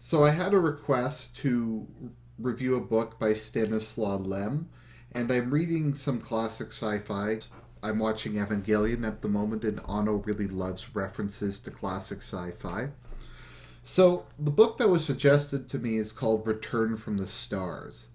So I had a request to review a book by Stanislaw Lem, and I'm reading some classic sci-fi. I'm watching Evangelion at the moment, and Ano really loves references to classic sci-fi. So the book that was suggested to me is called Return from the Stars.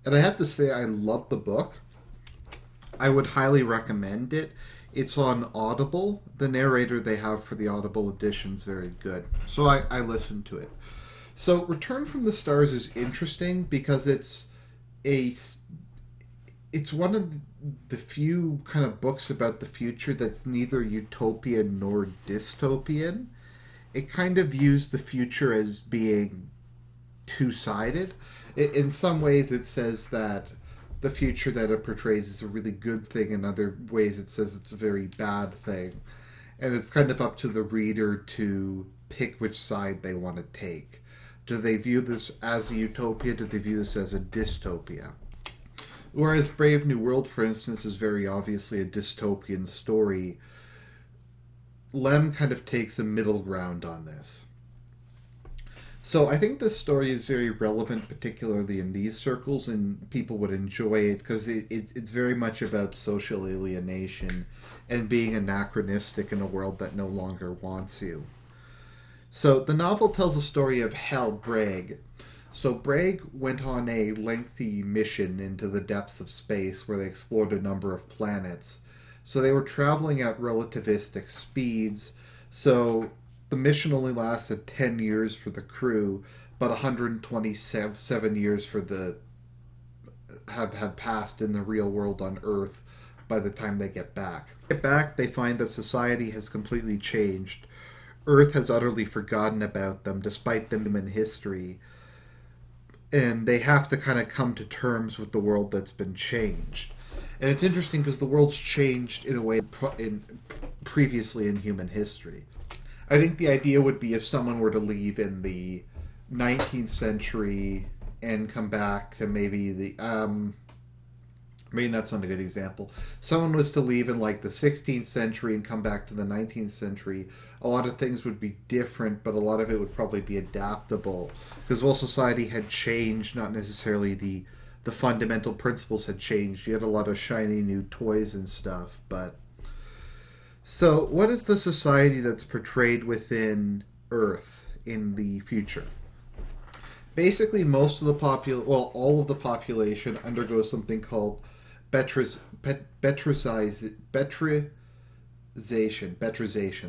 And I have to say I love the book. I would highly recommend it. It's on Audible. The narrator they have for the Audible edition is very good. So I listened to it. So Return from the Stars is interesting because a it's one of the few kind of books about the future that's neither utopian nor dystopian. It kind of views the future as being two-sided. In some ways, it says that the future that it portrays is a really good thing. In other ways, it says it's a very bad thing. And it's kind of up to the reader to pick which side they want to take. Do they view this as a utopia? Do they view this as a dystopia? Whereas Brave New World, for instance, is very obviously a dystopian story. Lem kind of takes a middle ground on this. So I think this story is very relevant, particularly in these circles, and people would enjoy it because it's very much about social alienation and being anachronistic in a world that no longer wants you. So the novel tells the story of Hal Bragg. So Bragg went on a lengthy mission into the depths of space where they explored a number of planets. So they were traveling at relativistic speeds. So the mission only lasted 10 years for the crew, but 127 years for the have had passed in the real world on Earth by the time they get back. They find that society has completely changed. Earth has utterly forgotten about them despite them in history. And they have to kind of come to terms with the world that's been changed. And it's interesting because the world's changed in a way previously in human history. I think the idea would be if someone were to leave in the 19th century and come back to maybe that's not a good example. Someone was to leave in like the 16th century and come back to the 19th century. A lot of things would be different, but a lot of it would probably be adaptable because while society had changed, not necessarily the fundamental principles had changed. You had a lot of shiny new toys and stuff, but so what is the society that's portrayed within Earth in the future? Basically, all of the population undergoes something called betrization,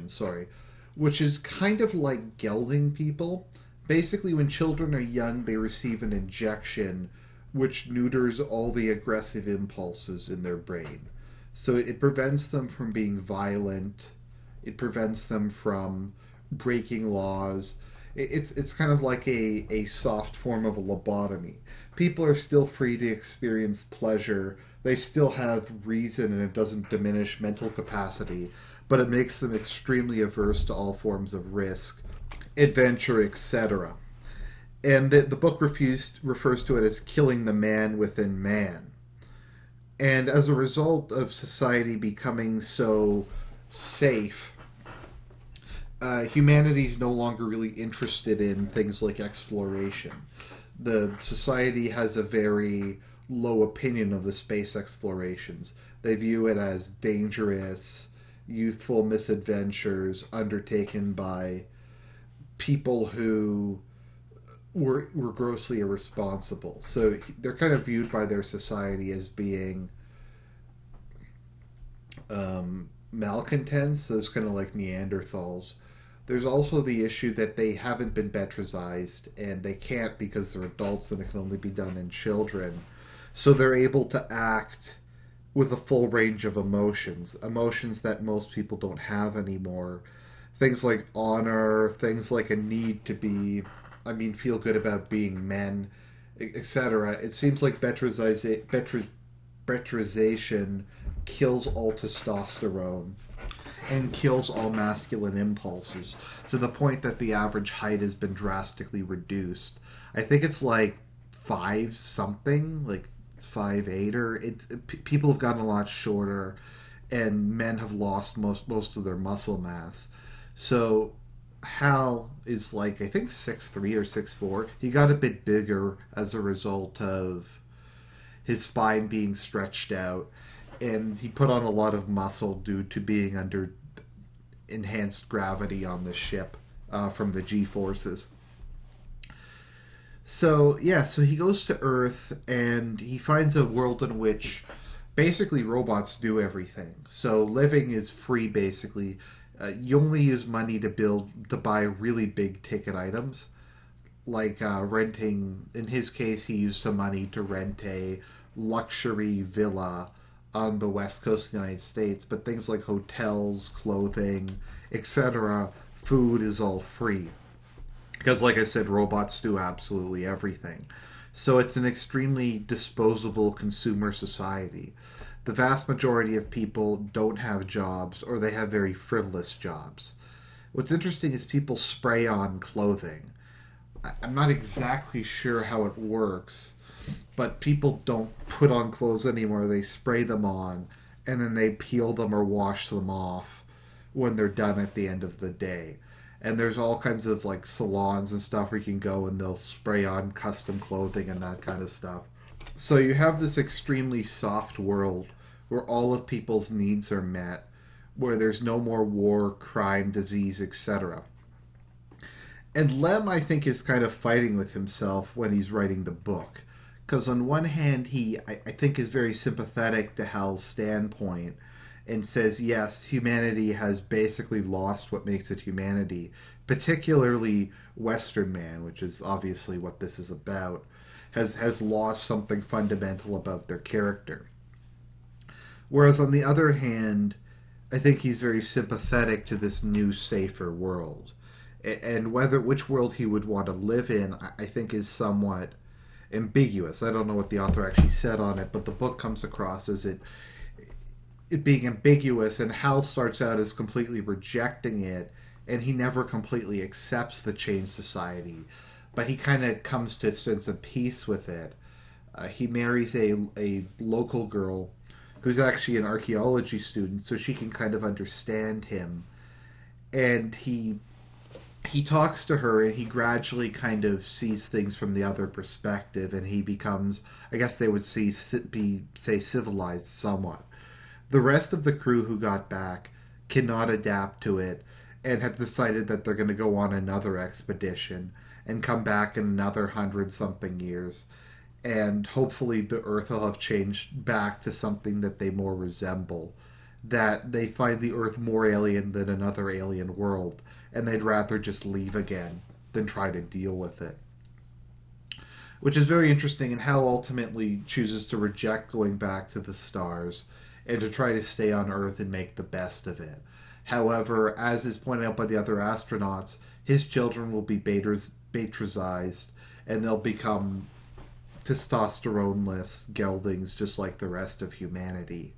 sorry, which is kind of like gelding people. Basically, when children are young, they receive an injection which neuters all the aggressive impulses in their brain. So it prevents them from being violent. It prevents them from breaking laws. It's kind of like a soft form of a lobotomy. People are still free to experience pleasure. They still have reason, and it doesn't diminish mental capacity, but it makes them extremely averse to all forms of risk, adventure, etc. And the book refers to it as killing the man within man. And as a result of society becoming so safe, humanity is no longer really interested in things like exploration. The society has a very low opinion of the space explorations. They view it as dangerous, youthful misadventures undertaken by people who were grossly irresponsible. So they're kind of viewed by their society as being malcontents, those kind of like Neanderthals. There's also the issue that they haven't been betrized, and they can't because they're adults and it can only be done in children. So they're able to act with a full range of emotions that most people don't have anymore. Things like honor, things like a need to feel good about being men, etc. It seems like betrization kills all testosterone and kills all masculine impulses to the point that the average height has been drastically reduced. I think it's like 5 something, like 5'8", or people have gotten a lot shorter, and men have lost most of their muscle mass. So Hal is like, I think 6'3" or 6'4". He got a bit bigger as a result of his spine being stretched out, and he put on a lot of muscle due to being under enhanced gravity on the ship from the G forces. So, yeah, so he goes to Earth and he finds a world in which basically robots do everything. So, living is free basically. You only use money to buy really big ticket items, like renting. In his case, he used some money to rent a luxury villa on the west coast of the United States. But things like hotels, clothing, etc., food is all free. Because, like I said, robots do absolutely everything. So it's an extremely disposable consumer society. The vast majority of people don't have jobs, or they have very frivolous jobs. What's interesting is people spray on clothing. I'm not exactly sure how it works, but people don't put on clothes anymore. They spray them on, and then they peel them or wash them off when they're done at the end of the day. And there's all kinds of like salons and stuff where you can go and they'll spray on custom clothing and that kind of stuff. So you have this extremely soft world where all of people's needs are met, where there's no more war, crime, disease, etc. And Lem, I think, is kind of fighting with himself when he's writing the book. Because on one hand, I think, is very sympathetic to Hal's standpoint and says, yes, humanity has basically lost what makes it humanity, particularly Western man, which is obviously what this is about, has lost something fundamental about their character. Whereas on the other hand, I think he's very sympathetic to this new, safer world. And which world he would want to live in, I think is somewhat ambiguous. I don't know what the author actually said on it, but the book comes across as it being ambiguous, and Hal starts out as completely rejecting it, and he never completely accepts the changed society, but he kind of comes to a sense of peace with it. He marries a local girl who's actually an archaeology student, so she can kind of understand him, and he talks to her, and he gradually kind of sees things from the other perspective, and he becomes, I guess they would say, civilized somewhat. The rest of the crew who got back cannot adapt to it and have decided that they're going to go on another expedition and come back in another 100-something years. And hopefully the Earth will have changed back to something that they more resemble. That they find the Earth more alien than another alien world, and they'd rather just leave again than try to deal with it. Which is very interesting, and Hal ultimately chooses to reject going back to the stars and to try to stay on Earth and make the best of it. However, as is pointed out by the other astronauts, his children will be Batricized, and they'll become testosterone-less geldings just like the rest of humanity.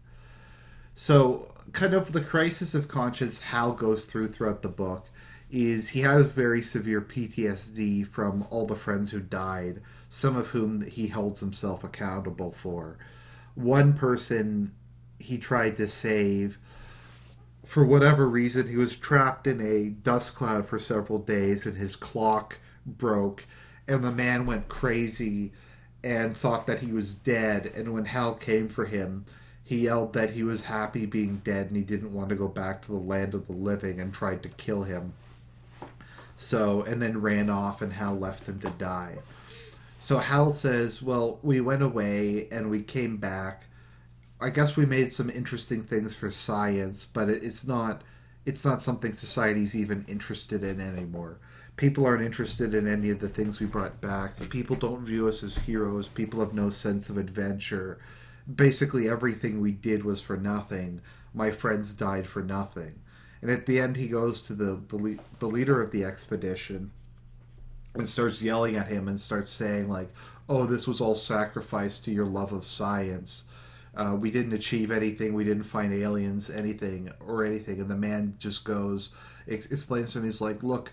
So, kind of the crisis of conscience Hal goes throughout the book is he has very severe PTSD from all the friends who died, some of whom he holds himself accountable for. One person he tried to save, for whatever reason, he was trapped in a dust cloud for several days and his clock broke, and the man went crazy and thought that he was dead, and when Hal came for him, he yelled that he was happy being dead and he didn't want to go back to the land of the living and tried to kill him. So, and then ran off, and Hal left him to die. So Hal says, well, we went away and we came back. I guess we made some interesting things for science, but it's not something society's even interested in anymore. People aren't interested in any of the things we brought back. People don't view us as heroes. People have no sense of adventure. Basically, everything we did was for nothing. My friends died for nothing. And at the end, he goes to the leader of the expedition and starts yelling at him and starts saying, like, oh, this was all sacrificed to your love of science. We didn't achieve anything. We didn't find aliens, anything. And the man just goes, explains to him, he's like, look,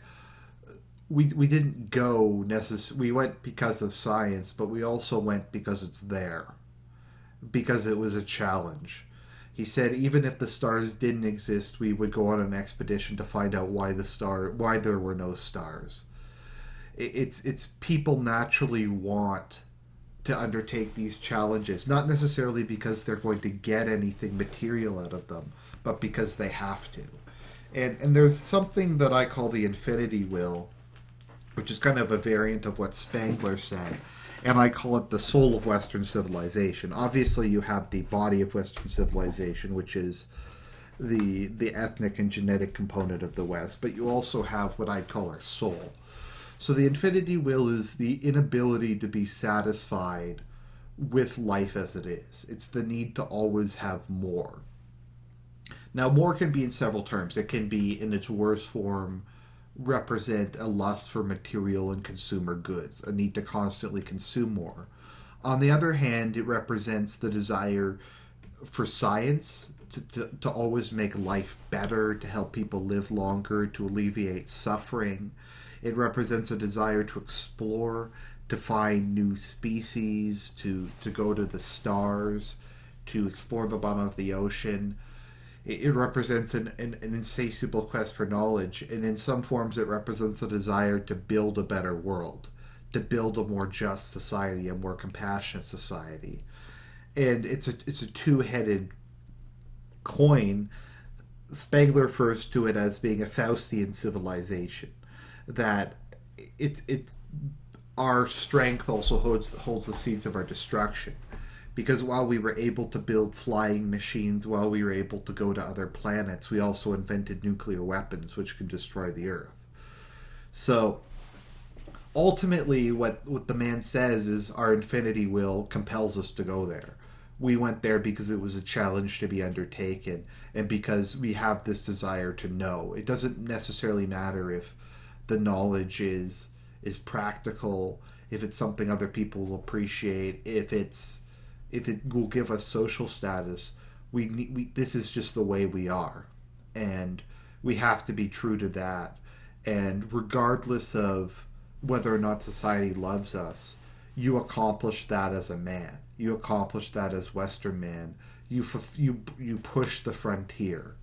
we didn't go we went because of science, but we also went because it's there. Because it was a challenge. He said even if the stars didn't exist, we would go on an expedition to find out why there were no stars. It's people naturally want to undertake these challenges, not necessarily because they're going to get anything material out of them, but because they have to. And there's something that I call the infinity will, which is kind of a variant of what Spangler said, and I call it the soul of Western civilization. Obviously, you have the body of Western civilization, which is the ethnic and genetic component of the West, but you also have what I'd call our soul. So the infinity will is the inability to be satisfied with life as it is. It's the need to always have more. Now, more can be in several terms. It can be, in its worst form, represent a lust for material and consumer goods, a need to constantly consume more. On the other hand, it represents the desire for science, to always make life better, to help people live longer, to alleviate suffering. It represents a desire to explore, to find new species, to go to the stars, to explore the bottom of the ocean. It represents an insatiable quest for knowledge, and in some forms it represents a desire to build a better world, to build a more just society, a more compassionate society. And it's a two-headed coin. Spangler refers to it as being a Faustian civilization, that it's our strength also holds the seeds of our destruction. Because while we were able to build flying machines, while we were able to go to other planets, we also invented nuclear weapons which can destroy the Earth. So, ultimately, what the man says is our infinity will compels us to go there. We went there because it was a challenge to be undertaken, and because we have this desire to know. It doesn't necessarily matter if the knowledge is practical, if it's something other people will appreciate, if it will give us social status. This is just the way we are, and we have to be true to that. And regardless of whether or not society loves us, you accomplish that as a man. You accomplish that as Western man. You push the frontier.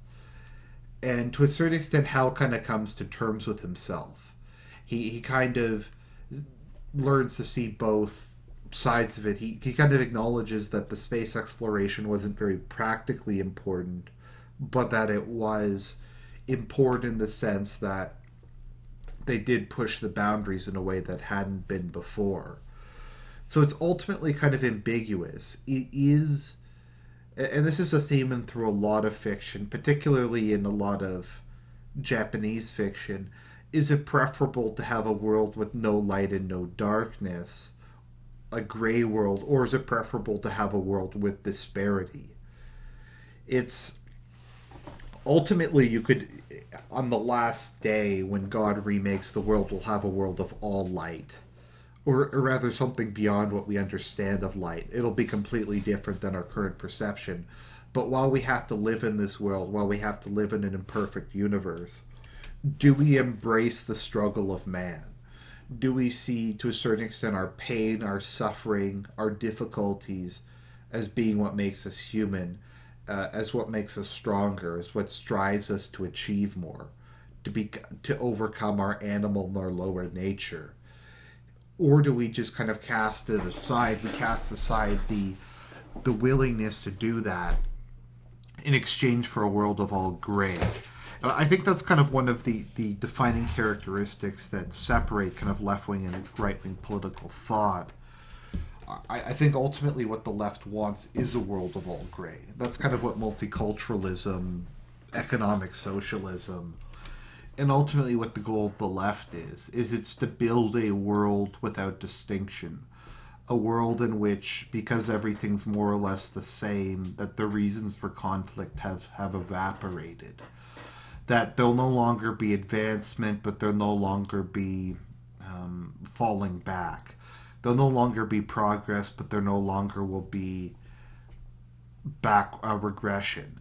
And to a certain extent, Hal kind of comes to terms with himself. He kind of learns to see both sides of it. He kind of acknowledges that the space exploration wasn't very practically important, but that it was important in the sense that they did push the boundaries in a way that hadn't been before. So it's ultimately kind of ambiguous. It is, and this is a theme in through a lot of fiction, particularly in a lot of Japanese fiction, is it preferable to have a world with no light and no darkness, a gray world, or is it preferable to have a world with disparity? It's ultimately, you could, on the last day when God remakes the world, we'll have a world of all light, or rather something beyond what we understand of light. It'll be completely different than our current perception. But while we have to live in this world, while we have to live in an imperfect universe, do we embrace the struggle of man? Do we see, to a certain extent, our pain, our suffering, our difficulties as being what makes us human, as what makes us stronger, as what strives us to achieve more, to overcome our animal and our lower nature? Or do we just kind of cast it aside? We cast aside the willingness to do that in exchange for a world of all gray. I think that's kind of one of the defining characteristics that separate kind of left-wing and right-wing political thought. I think ultimately what the left wants is a world of all gray. That's kind of what multiculturalism, economic socialism, and ultimately what the goal of the left is it's to build a world without distinction. A world in which, because everything's more or less the same, that the reasons for conflict have evaporated. That there'll no longer be advancement, but there'll no longer be falling back. There'll no longer be progress, but there no longer will be regression.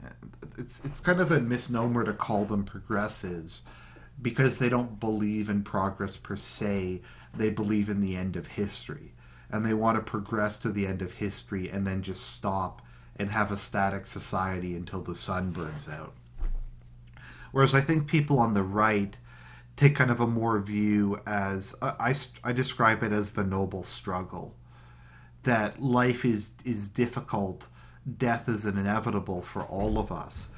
It's kind of a misnomer to call them progressives, because they don't believe in progress per se. They believe in the end of history, and they want to progress to the end of history and then just stop and have a static society until the sun burns out. Whereas I think people on the right take kind of a more view as I describe it as the noble struggle, that life is difficult, death is inevitable for all of us,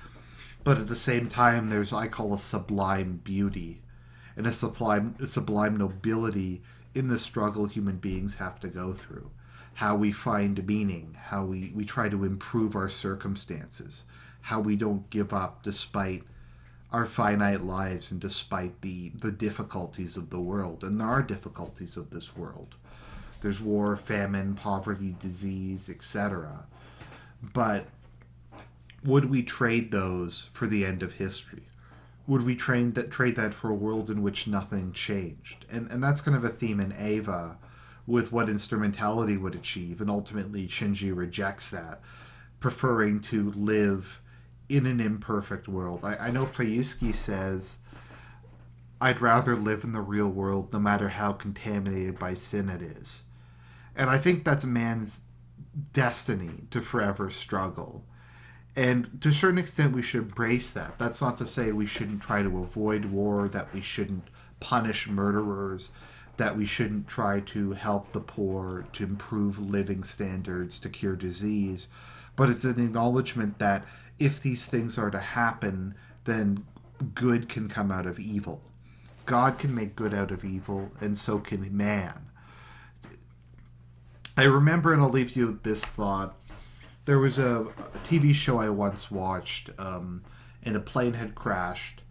but at the same time there's, I call, a sublime beauty and a sublime nobility in the struggle human beings have to go through. How we find meaning, how we try to improve our circumstances, how we don't give up despite our finite lives and despite the difficulties of the world. And there are difficulties of this world. There's war, famine, poverty, disease, etc. But would we trade those for the end of history? Would we trade that for a world in which nothing changed? And that's kind of a theme in Ava with what instrumentality would achieve. And ultimately Shinji rejects that, preferring to live in an imperfect world. I know Fayuski says, I'd rather live in the real world no matter how contaminated by sin it is. And I think that's man's destiny, to forever struggle. And to a certain extent we should embrace that. That's not to say we shouldn't try to avoid war, that we shouldn't punish murderers, that we shouldn't try to help the poor, to improve living standards, to cure disease. But it's an acknowledgement that if these things are to happen, then good can come out of evil. God can make good out of evil, and so can man. I remember, and I'll leave you with this thought, there was a TV show I once watched, and a plane had crashed,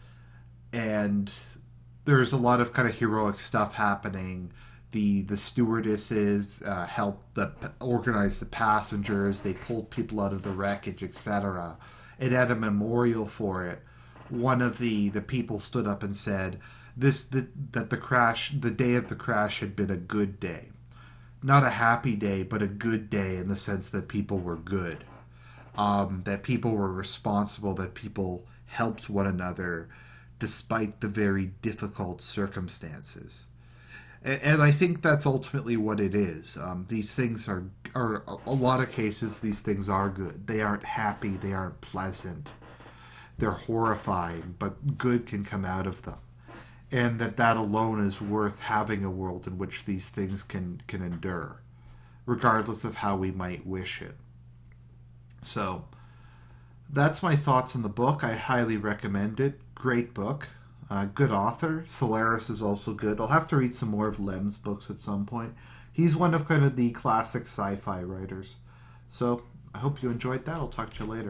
and there's a lot of kind of heroic stuff happening. The stewardesses helped organize the passengers. They pulled people out of the wreckage, etc. It had a memorial for it. One of the people stood up and said that the day of the crash had been a good day. Not a happy day, but a good day in the sense that people were good. That people were responsible, that people helped one another despite the very difficult circumstances. And I think that's ultimately what it is. These things are a lot of cases, these things are good. They aren't happy, they aren't pleasant. They're horrifying, but good can come out of them. And that alone is worth having a world in which these things can endure, regardless of how we might wish it. So, that's my thoughts on the book. I highly recommend it. Great book. Good author. Solaris is also good. I'll have to read some more of Lem's books at some point. He's one of kind of the classic sci-fi writers. So, I hope you enjoyed that. I'll talk to you later.